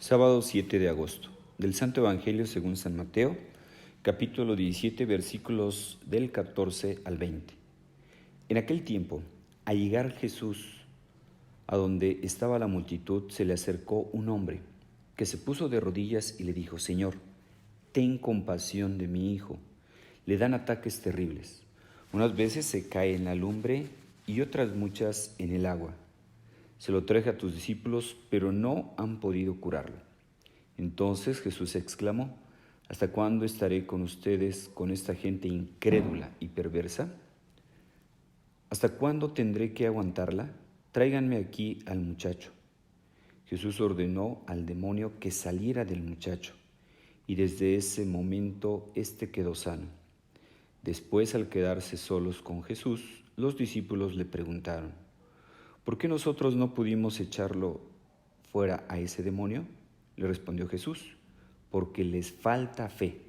Sábado 7 de agosto, del Santo Evangelio según San Mateo, capítulo 17, versículos del 14 al 20. En aquel tiempo, al llegar Jesús a donde estaba la multitud, se le acercó un hombre que se puso de rodillas y le dijo: Señor, ten compasión de mi hijo. Le dan ataques terribles. Unas veces se cae en la lumbre y otras muchas en el agua. Se lo traje a tus discípulos, pero no han podido curarlo. Entonces Jesús exclamó: ¿Hasta cuándo estaré con ustedes, con esta gente incrédula y perversa? ¿Hasta cuándo tendré que aguantarla? Tráiganme aquí al muchacho. Jesús ordenó al demonio que saliera del muchacho, y desde ese momento éste quedó sano. Después, al quedarse solos con Jesús, los discípulos le preguntaron: ¿por qué nosotros no pudimos echarlo fuera a ese demonio? Le respondió Jesús: porque les falta fe.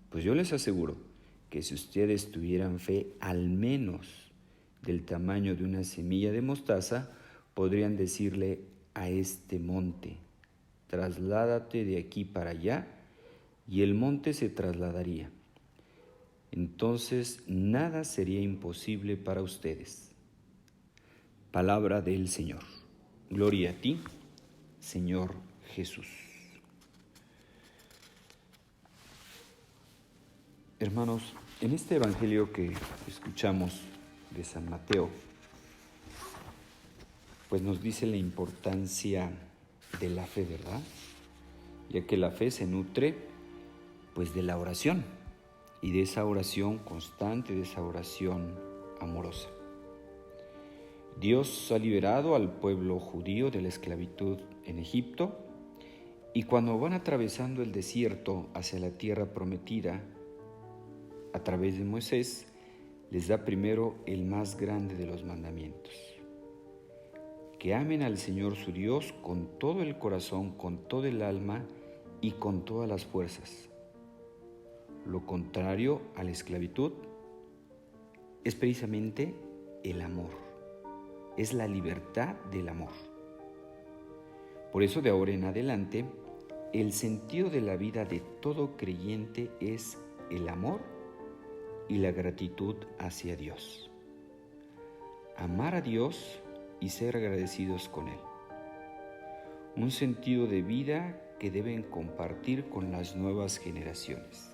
Pues yo les aseguro que si ustedes tuvieran fe al menos del tamaño de una semilla de mostaza, podrían decirle a este monte: trasládate de aquí para allá, y el monte se trasladaría. Entonces nada sería imposible para ustedes. Palabra del Señor. Gloria a ti, Señor Jesús. Hermanos, en este evangelio que escuchamos de San Mateo, pues nos dice la importancia de la fe, ¿verdad? Ya que la fe se nutre pues de la oración, y de esa oración constante, de esa oración amorosa. Dios ha liberado al pueblo judío de la esclavitud en Egipto, y cuando van atravesando el desierto hacia la tierra prometida, a través de Moisés, les da primero el más grande de los mandamientos: que amen al Señor su Dios con todo el corazón, con todo el alma y con todas las fuerzas. Lo contrario a la esclavitud es precisamente el amor, es la libertad del amor. Por eso, de ahora en adelante, el sentido de la vida de todo creyente es el amor y la gratitud hacia Dios. Amar a Dios y ser agradecidos con Él. Un sentido de vida que deben compartir con las nuevas generaciones.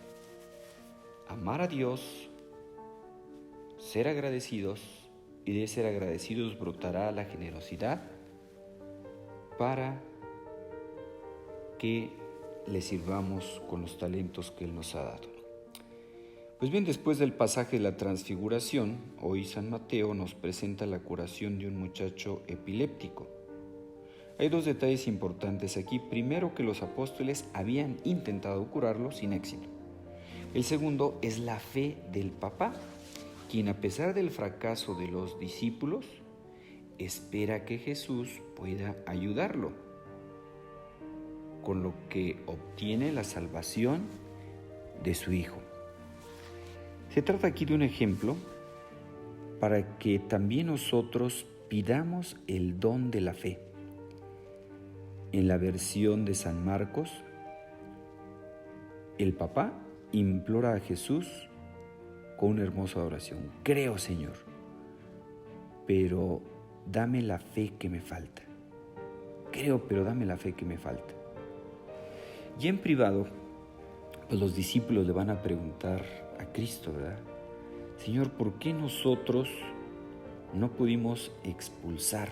Amar a Dios, ser agradecidos, y de ser agradecidos brotará la generosidad para que le sirvamos con los talentos que Él nos ha dado. Pues bien, después del pasaje de la transfiguración, hoy San Mateo nos presenta la curación de un muchacho epiléptico. Hay dos detalles importantes aquí. Primero, que los apóstoles habían intentado curarlo sin éxito. El segundo es la fe del papá, quien, a pesar del fracaso de los discípulos, espera que Jesús pueda ayudarlo, con lo que obtiene la salvación de su hijo. Se trata aquí de un ejemplo para que también nosotros pidamos el don de la fe. En la versión de San Marcos, el papá implora a Jesús con una hermosa oración: creo, Señor, pero dame la fe que me falta. Creo, pero dame la fe que me falta. Y en privado, pues los discípulos le van a preguntar a Cristo, ¿verdad? Señor, ¿por qué nosotros no pudimos expulsar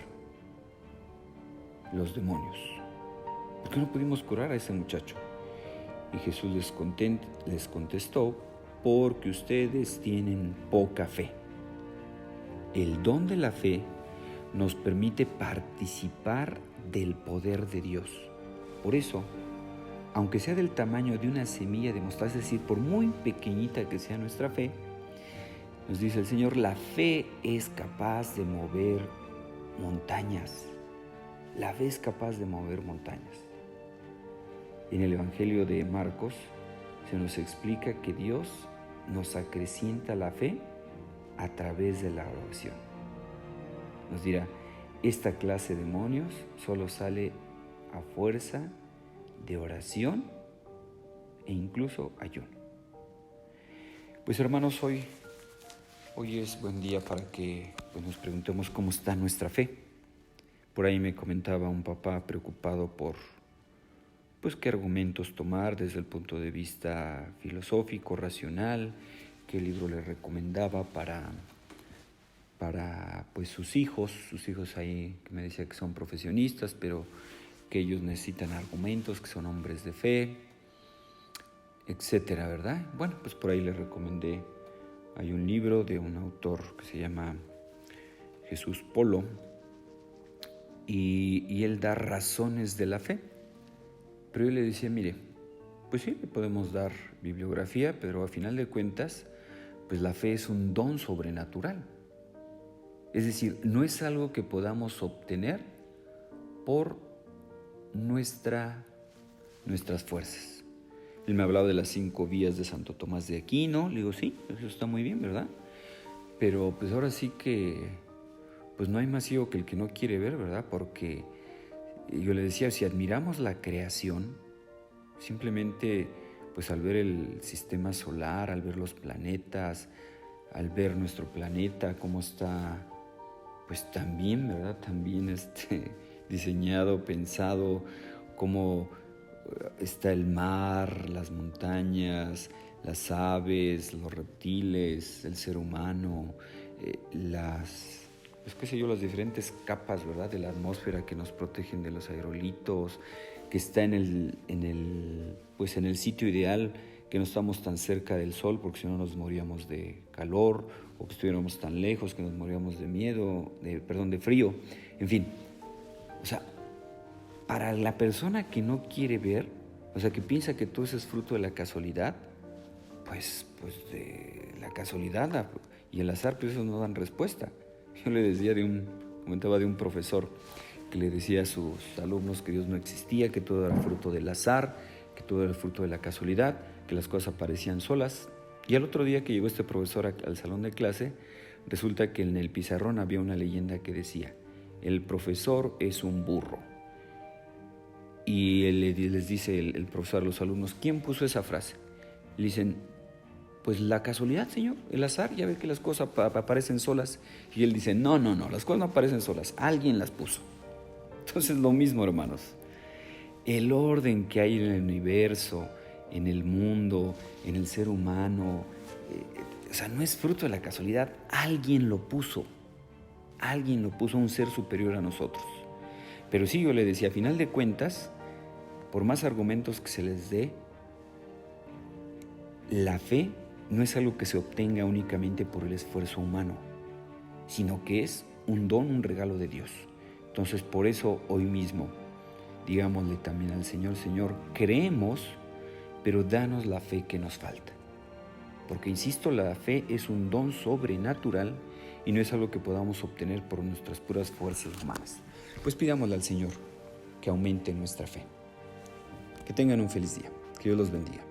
los demonios? ¿Por qué no pudimos curar a ese muchacho? Y Jesús les contestó: porque ustedes tienen poca fe. El don de la fe nos permite participar del poder de Dios. Por eso, aunque sea del tamaño de una semilla de mostaza, es decir, por muy pequeñita que sea nuestra fe, nos dice el Señor, la fe es capaz de mover montañas. La fe es capaz de mover montañas. En el Evangelio de Marcos se nos explica que Dios nos acrecienta la fe a través de la oración. Nos dirá: esta clase de demonios solo sale a fuerza de oración e incluso ayuno. Pues hermanos, hoy es buen día para que nos preguntemos cómo está nuestra fe. Por ahí me comentaba un papá preocupado por qué argumentos tomar desde el punto de vista filosófico, racional, qué libro le recomendaba para sus hijos ahí, que me decía que son profesionistas, pero que ellos necesitan argumentos, que son hombres de fe, etcétera, ¿verdad? Bueno, pues por ahí le recomendé, hay un libro de un autor que se llama Jesús Polo, y él da razones de la fe. Pero yo le decía, mire, pues sí, le podemos dar bibliografía, pero a final de cuentas, pues la fe es un don sobrenatural. Es decir, no es algo que podamos obtener por nuestras fuerzas. Él me ha hablado de las 5 vías de Santo Tomás de Aquino. Le digo, sí, eso está muy bien, ¿verdad? Pero pues ahora sí que pues no hay más ciego que el que no quiere ver, ¿verdad? Porque yo le decía, si admiramos la creación, simplemente pues al ver el sistema solar, al ver los planetas, al ver nuestro planeta, cómo está, pues también, ¿verdad? También diseñado, pensado, cómo está el mar, las montañas, las aves, los reptiles, el ser humano, las diferentes capas, ¿verdad?, de la atmósfera que nos protegen de los aerolitos, que está en el sitio ideal, que no estamos tan cerca del sol porque si no nos moríamos de calor, o que estuviéramos tan lejos que nos moríamos de frío, en fin. O sea, para la persona que no quiere ver, o sea, que piensa que todo eso es fruto de la casualidad, pues de la casualidad y el azar, pues eso no dan respuesta. Yo le decía comentaba de un profesor que le decía a sus alumnos que Dios no existía, que todo era fruto del azar, que todo era fruto de la casualidad, que las cosas aparecían solas. Y al otro día que llegó este profesor al salón de clase, resulta que en el pizarrón había una leyenda que decía: el profesor es un burro. Y les dice el profesor a los alumnos, ¿quién puso esa frase? Le dicen, pues la casualidad, señor, el azar, ya ve que las cosas aparecen solas. Y él dice, no, las cosas no aparecen solas, alguien las puso. Entonces lo mismo, hermanos, el orden que hay en el universo, en el mundo, en el ser humano, no es fruto de la casualidad, alguien lo puso, un ser superior a nosotros. Pero sí, yo le decía, a final de cuentas, por más argumentos que se les dé, la fe no es algo que se obtenga únicamente por el esfuerzo humano, sino que es un don, un regalo de Dios. Entonces, por eso hoy mismo, digámosle también al Señor, Señor, creemos, pero danos la fe que nos falta. Porque, insisto, la fe es un don sobrenatural y no es algo que podamos obtener por nuestras puras fuerzas humanas. Pues pidámosle al Señor que aumente nuestra fe. Que tengan un feliz día. Que Dios los bendiga.